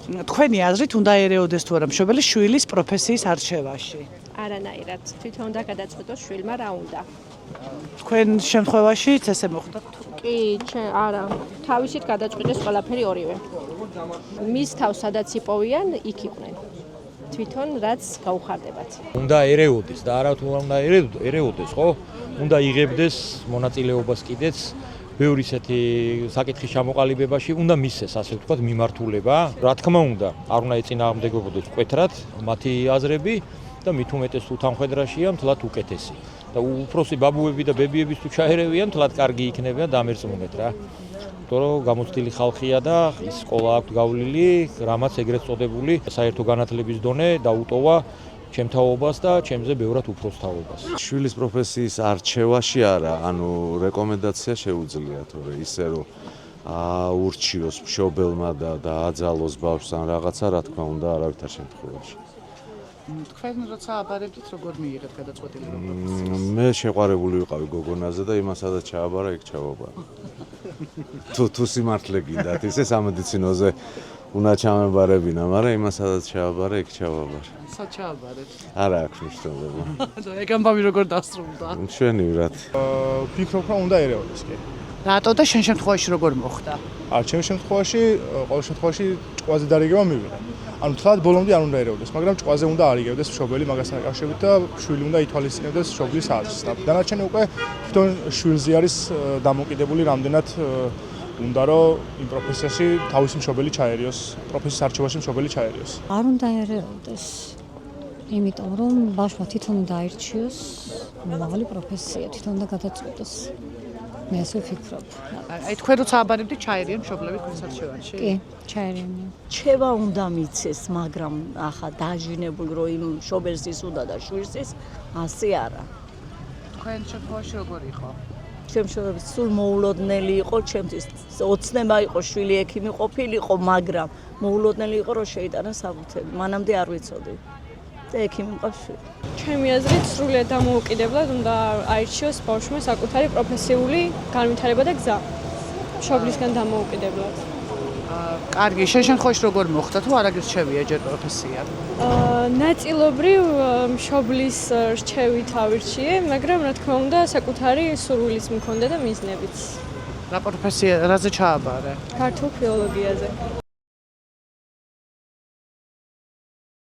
თქვენი აზრით უნდა ერეოდეს თუ არა მშობელი შვილის პროფესიის არჩევაში? არანაირად. თვითონ უნდა გადაწყვეტოს შვილმა რა უნდა. თქვენ შემთხვევაშიც ესე მოხდა? კი, არა. თავისით გადაწყვეტეს ყველაფერი ორივე. მის თავს სადაც იპოვიან, იქ იყვნენ. თვითონ რაც გაუხარდებათ. უნდა ერეოდეს და არა თუ უნდა ერეოდეს, ხო? უნდა იღებდეს მონაწილეობას კიდეც ბევრი ისეთი საკითხის ჩამოყალიბებაში, უნდა მისცეს, ასე ვთქვათ, მიმართულება. Რა თქმა უნდა, არ უნდა ეწინააღმდეგებოდეს მკვეთრად მათი აზრები და მით უმეტეს თუ თანხმედრაშია, მთლად უკეთესი. და უფროსი ბაბუები და ბებიების თუ ჩაერევიან, მთლად კარგი იქნება და დამერწმუნეთ რა. იმიტომ რომ გამოცდილი ხალხია და ის სკოლა აქვს გავლილი, რამაც ეგრეთ წოდებული საერთო განათლების დონე დაუტოვა ჩემ თაობას და ჩემზე ბევრად უფროს თაობას. შვილის პროფესიის არჩევაში არა, ანუ რეკომენდაცია შეუძლია, თორე ისე რომ ურჩიოს მშობელმა და აძალოს ბავშვს ან რაღაცა, რა თქმა უნდა, არავითარ შემთხვევაში. თქვენ როცა აბარებდით, როგორ მიიღეთ გადაწყვეტილი პროფესია? მე შეყვარებული ვიყავი გოგონაზე და იმას სადაც ჩააბარა, იქ ჩავაბარა. თუ სიმართლე გინდათ, ისე სამედიცინოზე უნდა ჩამებარებინა, მაგრამ იმას სადაც ჩააბარა, იქ ჩავაბარა. სად ჩააბარეთ? არა აქვს მნიშვნელობა. ეგ ამბავი როგორ დასრულდა? მშვენივრად. ვფიქრობ, რომ უნდა ერეოდეს კი. რატო და შენ შემთხვევაში როგორ მოხდა? ჩემ შემთხვევაში, ყოველ შემთხვევაში ჭყვაზე დარიგება მივიღე. ანუ თლად ბოლომდე არ უნდა ერეოდეს, მაგრამ ჭყვაზე უნდა არიგებდეს მშობელი მაგასთან დაკავშირებით და შვილი უნდა ითვალისწინებდეს მშობლის აზრს. და დანარჩენი უკვე თვითონ შვილზე არის დამოკიდებული, რამდენად უნდა რომ იმ პროფესიაში თავისი მშობელი ჩაერიოს, პროფესიის არჩევაში მშობელი ჩაერიოს. არ უნდა ერეოდეს. იმიტომ რომ ბავშვმა თვითონ უნდა აირჩიოს მაღალი პროფესია, თვითონ უნდა გადაწყვეტოს. მე ასე ვფიქრობ. აი თქვენ როცა აბარებდით, ჩაერიან მშობლები თქვენს არჩევანში? კი, ჩაერიანია. რჩევა უნდა მიცეს, მაგრამ ახლა დაჟინებული რომ იმ მშობელს უნდა და შვილს ასე არა. თქვენ შემთხვევაში როგორ იყო? ჩემ შვილს სულ მოულოდნელი იყო, ჩემთვის ოცნება იყო შვილი ექიმი ყოფილიყო, მაგრამ მოულოდნელი იყო რომ შეიტანა საბუთები. მანამდე არ ვიცოდი. და ექიმი მყავს შვილი. ჩემი აზრით, სრულიად დამოუკიდებლად უნდა აირჩიოს ბავშვმა საკუთარი პროფესიული განვითარება და გზა. მშობლისგან დამოუკიდებლად. კარგი, შენ შემთხვევაში როგორ მოხდა თუ არ აგირჩევია ჯერ პროფესია? ნაწილობრივ მშობლის რჩევით ავირჩიე, მაგრამ რა თქმა უნდა, საკუთარი სურვილიც მქონდა და მიზნებიც. რა პროფესია, რაზე ჩააბარე? ქართულ ფილოლოგიაზე.